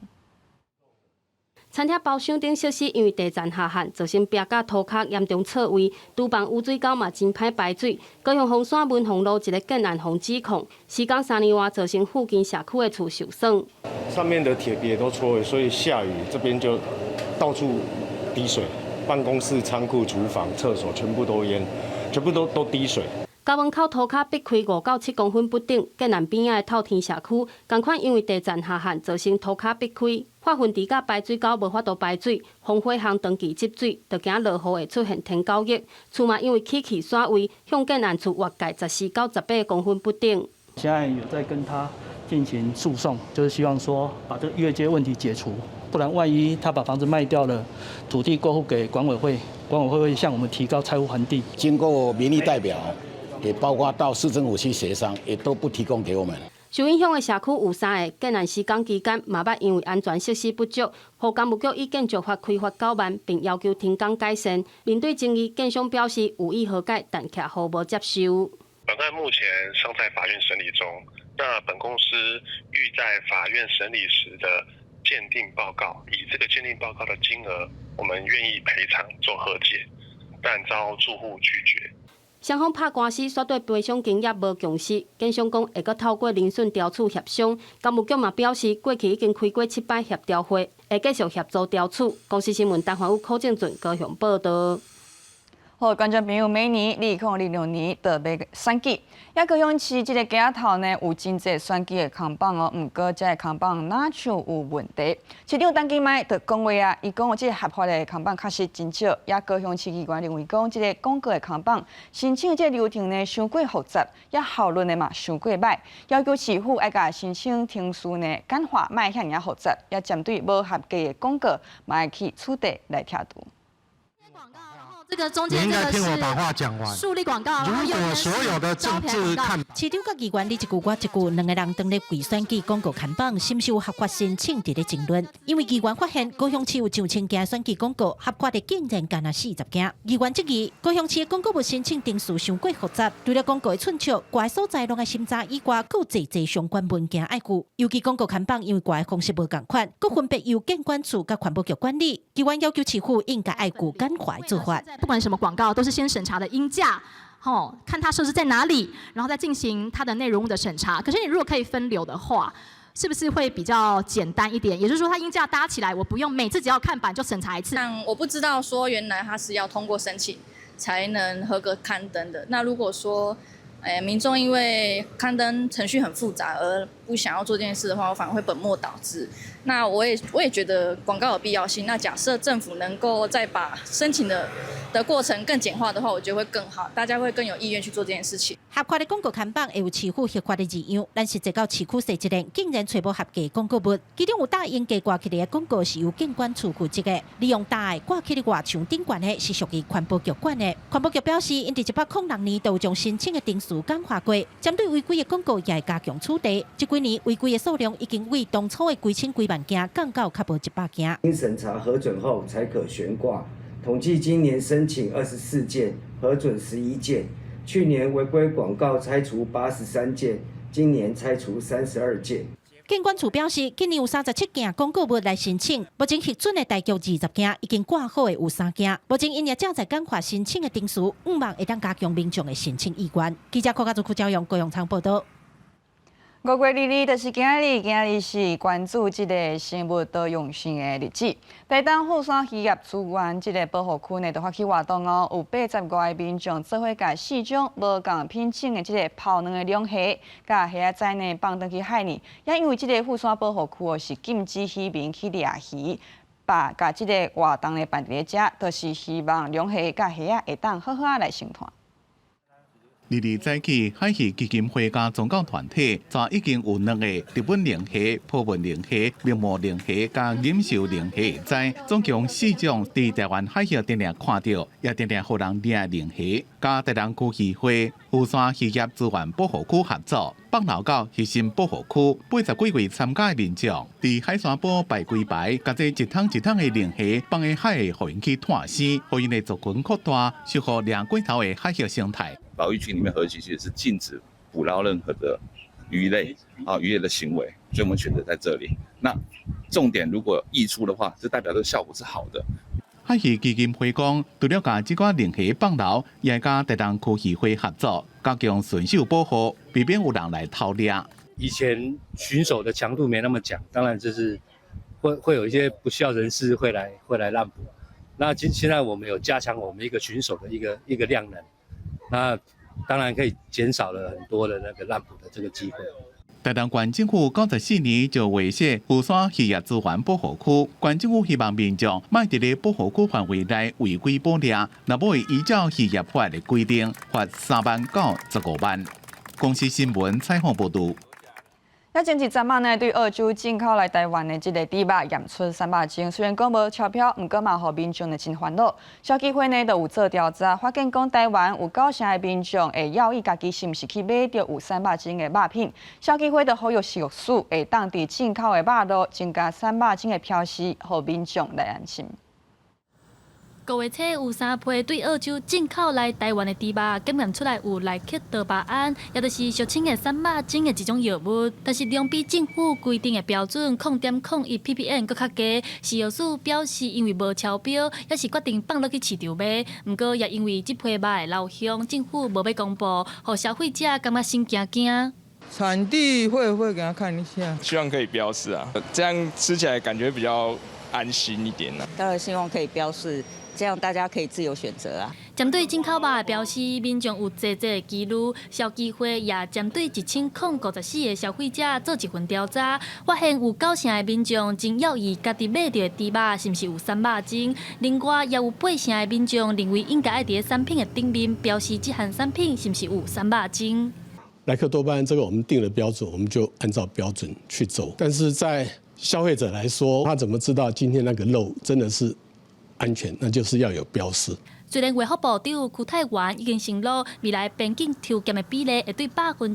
餐厅包厢顶设施因为地层下陷，造成壁甲涂壳严重错位，厨房污水沟嘛真歹排水。高雄凤山文宏路一个建案方指控，施工3年外造成附近社区的厝受损。上面的铁皮也都戳了，所以下雨这边就到处滴水，办公室、仓库、厨房、厕所全部都淹，全部都滴水。高门口涂骹逼开5到7公分不等，建南边仔的透天社区，同款因为地层下陷，造成涂骹逼开。化粪池甲排水沟无法度排水，防火巷长期积水，就惊落雨会出现天狗翼。厝嘛因为起起刷位，向建安厝挖界14到18公分不等。现在有在跟他进行诉讼，就是希望说把这个越界问题解除，不然万一他把房子卖掉了，土地过户给管委会，管委会会向我们提高财务还地。经过民意代表，也包括到市政府去协商，也都不提供给我们。受影响的社区有3个，建安施工期间嘛捌因为安全设施不足，互工务局以建筑法开罚9万，并要求停工改善。面对争议，建商表示有意和解，但却毫无接受。本案目前尚在法院审理中，那本公司欲在法院审理时的鉴定报告，以这个鉴定报告的金额，我们愿意赔偿做和解，但遭住户拒绝。双方拍官司，说对赔偿金额无共识。建商讲会阁透过聆讯调处协商。工务局嘛表示，过去已经开过7摆协调会，会继续协助调处。公司新闻陈环宇、柯正俊高雄报道。好，观众朋友，每年2006年就要选举，也高雄市这个街头呢有真侪选举的扛棒哦，不过这个扛棒哪像有问题？市长陈其迈就讲话啊，伊讲这个合法的扛棒确实真少，也高雄市议员认为讲这个广告的扛棒申请的这个流程呢伤过复杂，也效率呢嘛伤过歹，要求市府爱甲申请程序呢简化，卖遐尔复杂，也针对无合格的广告，嘛要去取缔来拆除。这个中间这个是树立广告，如果所有的政治看，市长甲议员你一句我一句，两个人当咧规选举广告看板，是毋是有合法申请伫咧争论？因为议员发现高雄市有上千件选举广告，合法的竟然干那40件。议员质疑高雄市的广告物申请程序伤过复杂，除了广告的寸尺，怪所在拢爱审查以外，佫有侪相关文件爱顾。尤其广告看板因为怪方式无共款，佫分别由建管处甲环保局管理。议员要求市府应该爱顾简化做法。不管什么广告，都是先审查的音价，看它设置在哪里，然后再进行它的内容物的审查。可是你如果可以分流的话，是不是会比较简单一点？也就是说，它音价搭起来，我不用每次只要看板就审查一次。我不知道说原来它是要通过申请才能合格刊登的。那如果说民众因为刊登程序很复杂而不想要做这件事的话，我反而会本末倒置。那我也觉得广告有必要性。那假设政府能够再把申请的过程更简化的话，我觉得会更好，大家会更有意愿去做这件事情。合法的广告看板会有市府合法的字样，但是直到市区设置人竟然找无合格广告物，其中有大应该挂起来的广告是由建管处负责的，利用大的挂起的外墙顶管的是属于环保局管的。环保局表示，因伫106年都有将申请的定数简化过，针对违规的广告也会加强处理。这几年违规的数量已经为当初的几千几万件降到较无100件。经审查核准后才可悬挂。统计今年申请24件，核准11件。去年违规广告拆除83件，今年拆除32件。建管处表示，今年有37件广告物来申请，目前核准的大约20件，已经挂好的有3件。目前因也正在简化申请的定数，希望会当加强民众的申请意愿。记者柯家族区朝阳高雄场报道。5月2日就是今日是关注这个生物多样性的日子。台东富山渔业资源这个保护区呢，就发起活动哦，有80多个民众做伙甲4种无共品种的这个泡卵的龙虾，甲虾仔呢放倒去海里。也因为这个富山保护区哦是禁止渔民去掠鱼，把甲这个活动呢办伫咧遮，就是希望龙虾甲虾会当好好来生存。22早起，海渔基金会甲宗教团体，则已经有2个日本龙虾、泡文龙虾、铃木龙虾甲锦绣龙虾在总共4种伫台湾海域定定看到，也定定互人掠龙虾。甲台东区渔会、富山渔业资源保护区合作，放流到鱼心保护区80几位参加的民众，伫海山堡摆几排，甲这一桶一桶的龙虾放喺海，互因去探死，互因的族群扩大，守护掠过头的海域生态。保育区里面核区其实是禁止捕捞任何的鱼类的行为，所以我们选择在这里。那重点如果溢出的话，就代表这个效果是好的。海渔基金会讲，除了甲这个龙虾放流，也甲台东区渔会合作，加强巡守保护，避免有人来偷掠。以前巡守的强度没那么强，当然就是会有一些不肖人士会来滥捕。那现在我们有加强我们一个巡守的一个量能。那当然可以减少了很多的那个滥捕的这个机会。台东县政府94年就划设富山渔业资源保护区，县政府希望民众莫伫咧保护区范围内违规捕猎，若不会依照渔业法的规定，罚3万到15万。公司新闻采访报道。那前一阵仔呢，对澳洲进口来台湾的这个猪肉验出300斤，虽然讲无钞票，不过嘛，互民众的真烦恼。消基会呢，就有做调查，发现讲台湾有9成的民众会犹豫家己是毋是去买到有300斤的肉品。消基会就呼吁食署会当地进口的肉肉增加300斤的标示，互民众来安心。5月初有3批对澳洲进口来台湾的猪肉，检验出来有内克多巴胺，也就是俗称的300斤的一种药物，但是量比政府规定的标准0.01 ppm 更较低。食药署表示，因为无超标，也是决定放落去市场卖。不过也因为这批肉的老乡，政府无要公布，让消费者感觉心惊惊。产地会给他看一下，希望可以标示啊，这样吃起来感觉比较安心一点啊。当然希望可以标示。这样大家可以自由选择啊。针对进口肉的标示，民众有济的记录。消基会也针对1054个消费者做一份调查，发现有9成的民众真犹豫家己买到的猪肉是毋是有300斤。另外，也有8成的民众认为应该要伫产品的顶面标示这项产品是毋是有300斤。莱克多巴胺这个我们定了标准，我们就按照标准去走。但是在消费者来说，他怎么知道今天那个肉真的是安全？那就是要有标示。虽然卫福部长邱泰源已经承诺，未来边境抽检的比例会对20%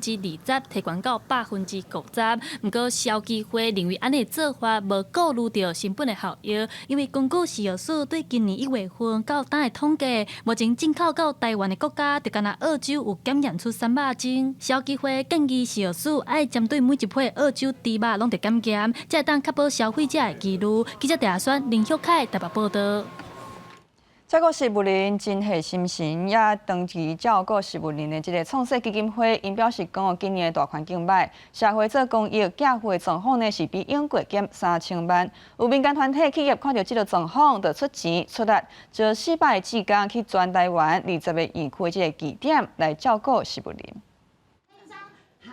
提悬到50%，不过消基会认为安尼做法无顾虑到成本的效益，因为根据食药署对今年1月份到当的统计，目前进口到台湾的国家就敢若澳洲有检验出300斤。消基会建议食药署爱针对每一批澳洲猪肉拢得检验，才会当确保消费者的记录。记者陈选林秀凯台北报道。照顾食物链真系心神，也长期照顾食物链的这个创世基金会，因表示讲，今年的大环境歹，社会做公益寄付的状况呢是比永过减3000万。有民间团体企业看到这个状况，就出钱出力，就400个志工去全台湾20个园区的这个据点来照顾食物链。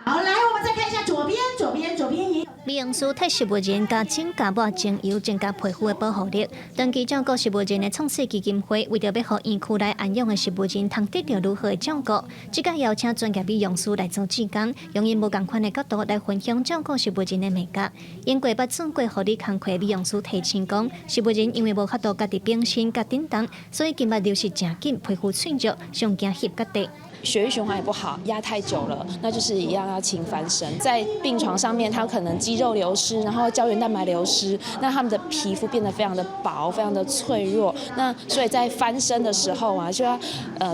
好，来，我们再看一下左边也有。美容师替食物人加增加抹精油，增加皮肤的保护力。长期照顾食物人的创世基金会，为着要让园区内安养的食物人通得到如何的照顾，即个邀请专业美容师来做志工，用因无同款的角度来分享照顾食物人的美感。因过捌做过护理工课美容师提醒讲，食物人因为无法度家己变身、甲叮当，所以今麦流失真紧，皮肤脆弱，上惊翕甲地。血液循环也不好，压太久了，那就是一样要勤翻身。在病床上面，他可能肌肉流失，然后胶原蛋白流失，那他们的皮肤变得非常的薄，非常的脆弱。那所以在翻身的时候啊，就要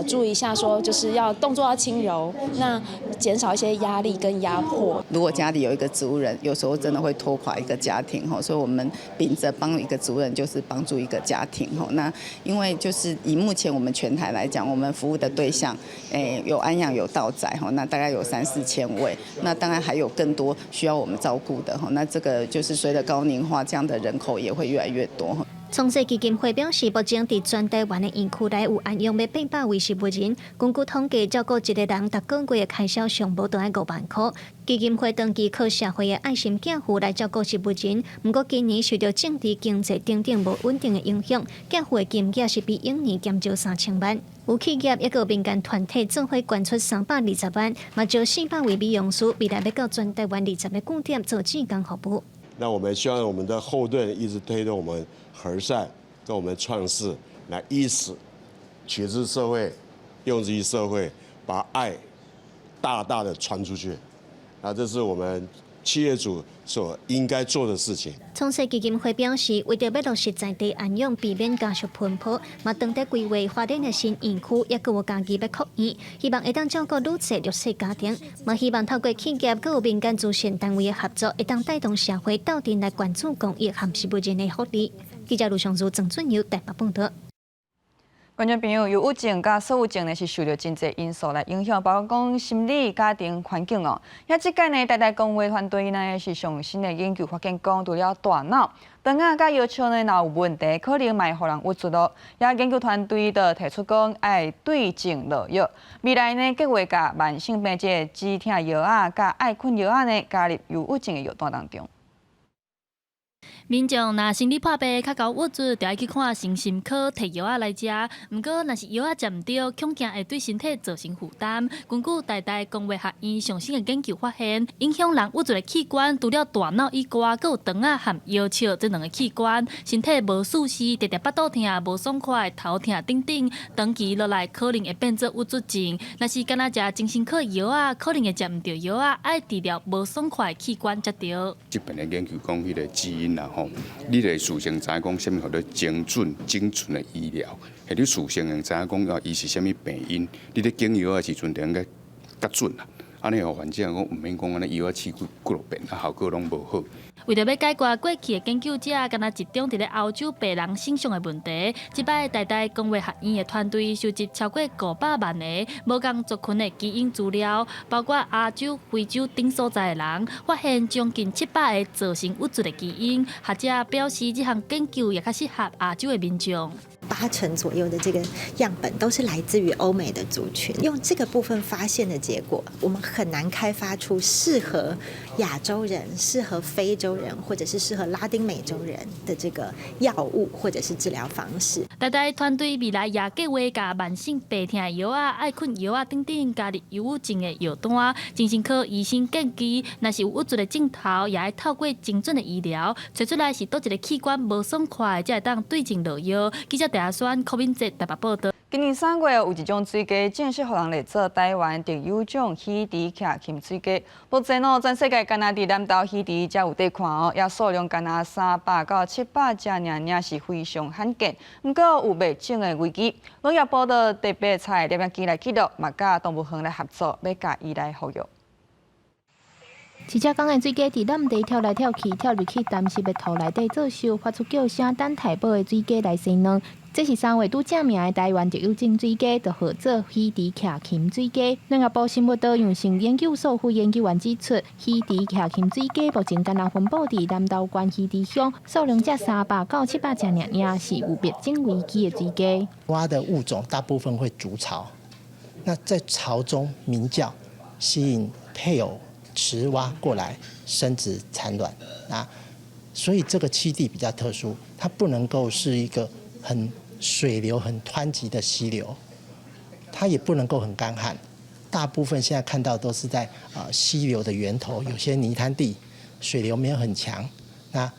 注意一下，说就是要动作要轻柔，那减少一些压力跟压迫。如果家里有一个植物人，有时候真的会拖垮一个家庭哈，所以我们秉着帮一个植物人就是帮助一个家庭哈。那因为就是以目前我们全台来讲，我们服务的对象，有安养有到宅哈，那大概有3-4千位，那当然还有更多需要我们照顾的哈。那这个就是随着高龄化，这样的人口也会越来越多。创世基金会表示，目前伫全台湾的园区内有安养约800位食物人，根据统计，照顾一个人逐个月的开销上无就要5万块。基金会长期靠社会的爱心寄付来照顾食物人，不过今年受到政治经济等等无稳定的影响，寄付的金额是比永年减少3000万。有企业也有民间团体总会捐出320万，嘛招400位美容师，未来要到全台湾20个据点做志工服务。那我们希望我们的后盾一直推动我们和善跟我们创世来以此启智社会，用之于社会，把爱大大的传出去。那这是我们企业主所应该做的事情。创世基金会表示，为着要落实在地安养，避免家属奔波，嘛当地规划发展的新园区，也有家己要扩院，希望会当照顾愈侪弱势家庭，嘛希望透过企业佮有民间慈善单位的合作，会当带动社会斗阵来关注公益和食物人的福利。记者卢尚如、郑俊尧台北报道。观众朋友，忧郁症甲躁郁症呢是受到真侪因素来影响，包括讲心理、家庭环境哦。也即届呢，台大公卫团队呢是上新的研究发现，讲除了大脑、肠仔甲腰鞘呢若有问题，可能嘛会互人郁卒咯。也研究团队就提出讲，爱对症落药，未来呢计划甲慢性病即止痛药啊、甲爱困药啊呢加入忧郁症的药单当中。民众若心理破病、较高郁卒，就要去看身心科摕药仔来食。毋过，若是药仔食毋对，恐惊会对身体造成负担。根据台大公卫学院上新的研究发现，影响人郁卒的器官，除了大脑以外，还有肠仔和腰鞘这两个器官。身体无舒适，直直腹肚痛、无爽快、头痛等等，长期落来可能会变做郁卒症。若是敢若食精神科药仔，可能会食毋对药仔，爱治疗无爽快的器官才对。这边的研究讲，迄个基因啦吼，你得事先知影讲，什么叫做精准的医疗，系你事先知影讲，伊是什么病因，你咧拣药的时阵，就应该较准啦。安尼互患者讲，毋免讲安尼药试几落遍，效果拢无好。为着要解决过去的研究者，敢若集中伫咧欧洲白人身上的问题，即摆台大公卫学院的团队收集超过500万个无共族群的基因资料，包括亚洲、非洲等所在的人，发现将近700个造成郁卒的基因。学者表示，这项研究也较适合亚洲的民众。80%左右的这个样本都是来自于欧美的族群，用这个部分发现的结果，我们很难开发出适合亚洲人、适合非洲人或者是适合拉丁美洲人的这个药物或者是治疗方式。台大团队未来也计划甲慢性病痛药啊、爱困药啊等等加入忧郁症的药单。精神科医生建议，若是有郁卒的症头，也要透过精准的医疗，找出来是倒一个器官无爽快，才会当对症落药。记者台选柯敏哲台北报道。今年3月有一种水鸡正式互人来做台湾特有种稀猪徛黔水鸡。目前全世界敢若伫南投稀猪才有得看哦，也数量敢若300到700只尔是非常罕见。不过有灭种的危机，农业部的特别采猎机来记录，嘛甲动物园来合作，要甲伊来保育。饲只港的水鸡伫南地跳来跳去，跳入去淡湿的土内底作秀，发出叫声，等太保的水鸡来生卵。这是3月拄正名的台湾特有种水鸡，就号做稀猪徛黔水鸡。农业部生物多样性研究所副研究员指出，稀猪徛黔水鸡目前敢若分布伫南投县稀猪乡，数量才300到700只尔，是有灭种危机的水鸡。蛙的物种大部分会筑巢，那在巢中鸣叫，吸引配偶雌蛙过来生殖产卵啊，所以这个栖地比较特殊，它不能够是一个很水流很湍急的溪流，它也不能够很干旱。大部分现在看到都是在溪流的源头，有些泥滩地，水流没有很强，那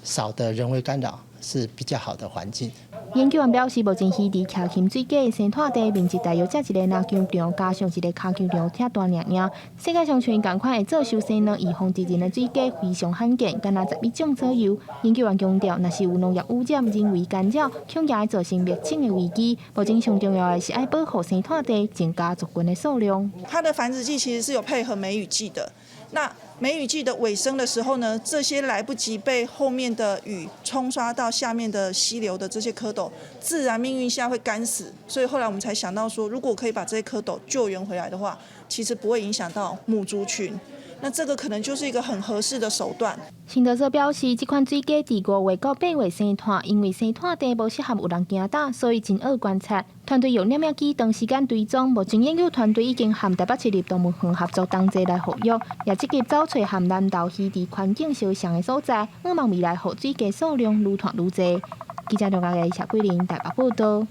少的人为干扰是比较好的环境。研究员表示，目前稀猪徛黔水鸡的生态地面积大约才一个篮球场，加上一个骹球场遐大尔。世界上像同款会做受生卵、预防之人的水鸡非常罕见，敢若11种左右。研究员强调，若是有农业污染、人为干扰，恐惊会造成灭种的危机。目前上重要的是要保护生态地，增加族群的数量。它的繁殖季其实是有配合梅雨季的。那梅雨季的尾声的时候呢，这些来不及被后面的雨冲刷到下面的溪流的这些蝌蚪，自然命运下会干死。所以后来我们才想到说，如果可以把这些蝌蚪救援回来的话，其实不会影响到母族群。那这个可能就是一个很合适的手段。新德社表示，这款水鸡伫5月到8月生蛋，因为生蛋地无适合有人行打，所以真好观察。团队用摄影机长时间追踪，目前研究团队已经和台北市立动物园合作同齐来保育，也积极找找和南投稀猪环境相像的所在，希望未来互水鸡数量愈传愈多。记者刘嘉丽、谢桂玲台北报道。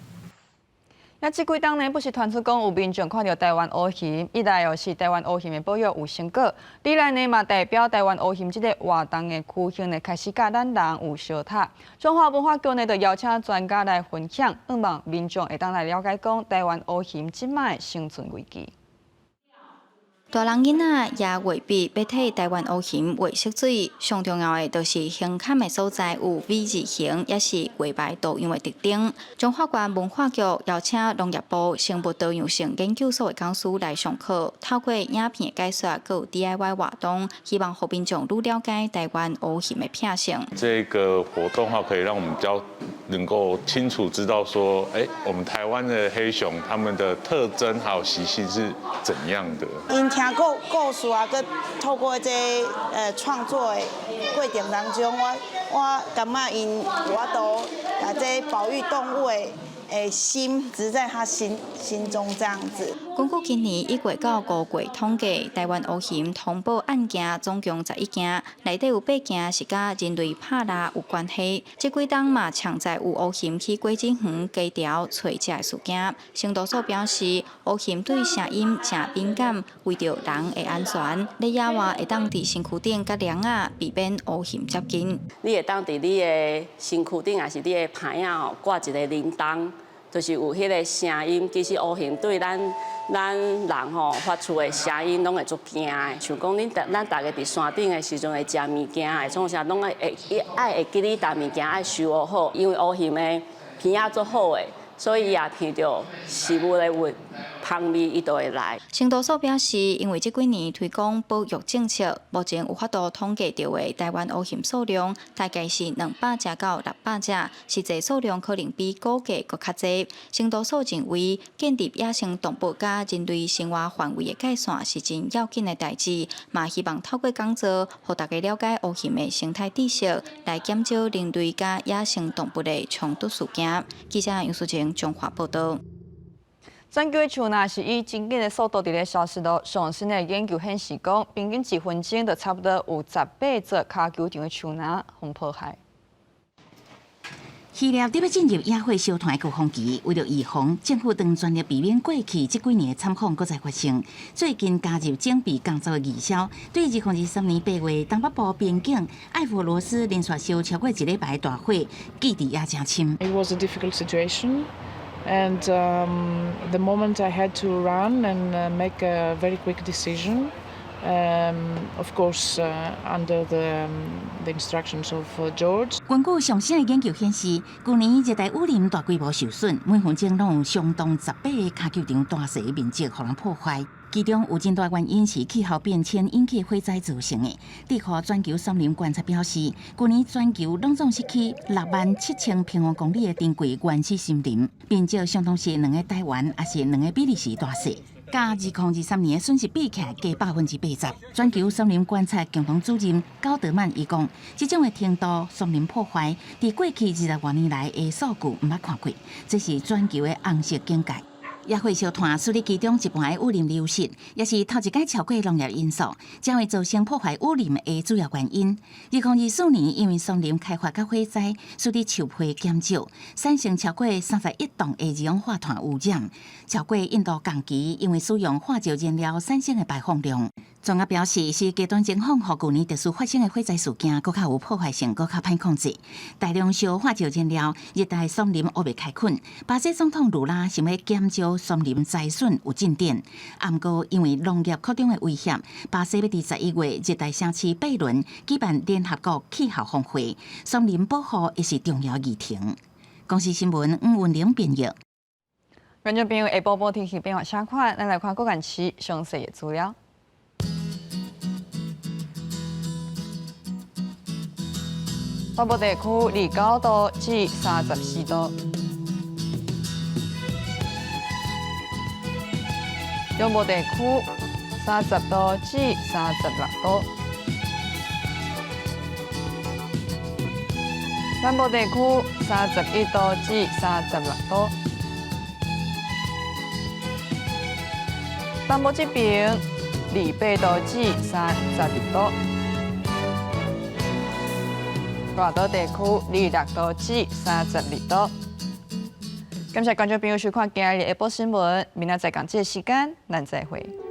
那这几天呢，不是传出讲有民众看到台湾乌熊，一来是台湾乌熊的保育有成果，二来呢嘛代表台湾乌熊这个活动的区域呢开始甲咱人有相塔。中华文化局呢就邀请专家来分享，希望民众会当来了解讲台湾乌熊即卖生存危机。大人囡仔也未必要替台湾乌蠅喂食水，上重要的就是胸坎的所在有 V 字形，也是외白多样的特点。中华县文化局邀请农业部生物多样性研究所的讲师来上课，透过影片的解说，还有 DIY 活动，希望互民众愈了解台湾乌蠅的品性。这个活动的话，可以让我们比较能够清楚知道说，我们台湾的黑熊它们的特征还有习性是怎样的。因听故事啊，佮透过这创作的过程当中，我感觉因有法度把这保育动物的心植在他心中这样子。根据今年1月到5月统计，台湾乌蠅通报案件总共11件，内底有8件是甲人类拍蜡有关系。这几档嘛，常在有乌蠅去果子园街条找食的事件。生毒所表示，乌蠅对声音真敏感，为着人的安全，咧野外会当伫身躯顶甲梁啊，避免乌蠅接近。你会当伫你的身躯顶，还是你的牌啊吼，挂一个铃铛。就是有迄个声音，其实乌蠅对咱人吼发出的声音，拢会足惊的。像讲咱大家伫山顶的时阵会食物件，会创啥拢会记你食物件爱收好好，因为乌蠅的鼻仔足好的，所以也闻到食物的香味，伊就会来。生毒所表示，因为这几年推广保育政策，目前有法度统计到的台湾乌蠅数量大概是200只到600只，实际数量可能比估计搁较侪。生毒所认为，建立野生动物甲人类生活范围的界线是真要紧的代志，嘛希望透过讲座，互大家了解乌蠅的生态知识，来减少人类甲野生动物的冲突事件。记者杨淑晴中华报道。全球的树呢是以真紧的速度伫咧消失咯。上新的研究显示讲，平均1分钟就差不多有18座骹球场的树林互破坏。渔猎得要进入野火烧团的高峰期，为了预防，政府当全力避免过去这几年的惨况搁再发生。最近加入整备工作的义消，对2023年8月东北部边境艾佛罗斯连续烧超过1礼拜的大火，记忆也真深。It was a difficult situation. And the moment I had to run and make a very quick decision, of course, under the instructions of George. 根据上新的研究显示，去年热带雨林大规模受损，每分钟拢有相当18个骹球场大细的面积互人破坏。其中有真大原因是气候变迁引起火灾造成的。地壳全球森林观察表示，去年全球拢总失去67000平方公里的珍贵原始森林，面积相当是2个台湾，也是2个比利时大小。甲2023年的损失比起来加80%。全球森林观察共同主任高德曼伊讲，这种的程度森林破坏，伫过去20多年来的数据毋捌看过，这是全球的红色警戒。野火烧炭处理其中一半的雨林流失，也是头一届超过农业因素，将会造成破坏雨林的主要原因。2024年，因为森林开发甲火灾，使得树皮减少，产生超过31吨的二氧化碳污染，超过印度共期因为使用化石燃料产生的排放量。专家表示，是极端情况，和去年特殊发生的火灾事件，更较有破坏性，更较歹控制。大量烧化石燃料，热带森林还未开垦。巴西总统卢拉想要减少森林灾损有进展，不过因为农业扩张的威胁，巴西要伫11月热带城市贝伦举办联合国气候峰会，森林保护也是重要议题。公视新闻吴文玲编译。观众朋友，下晡天气变化相款，咱来看各县市详细的资料。北部地区29度至34度，中部地区30度至36度，南部地区31度至36度，东部这边28度至32度。大岛地区26度至32度。感谢观众朋友收看今日的下晡新闻，明仔载同这个时间，咱再会。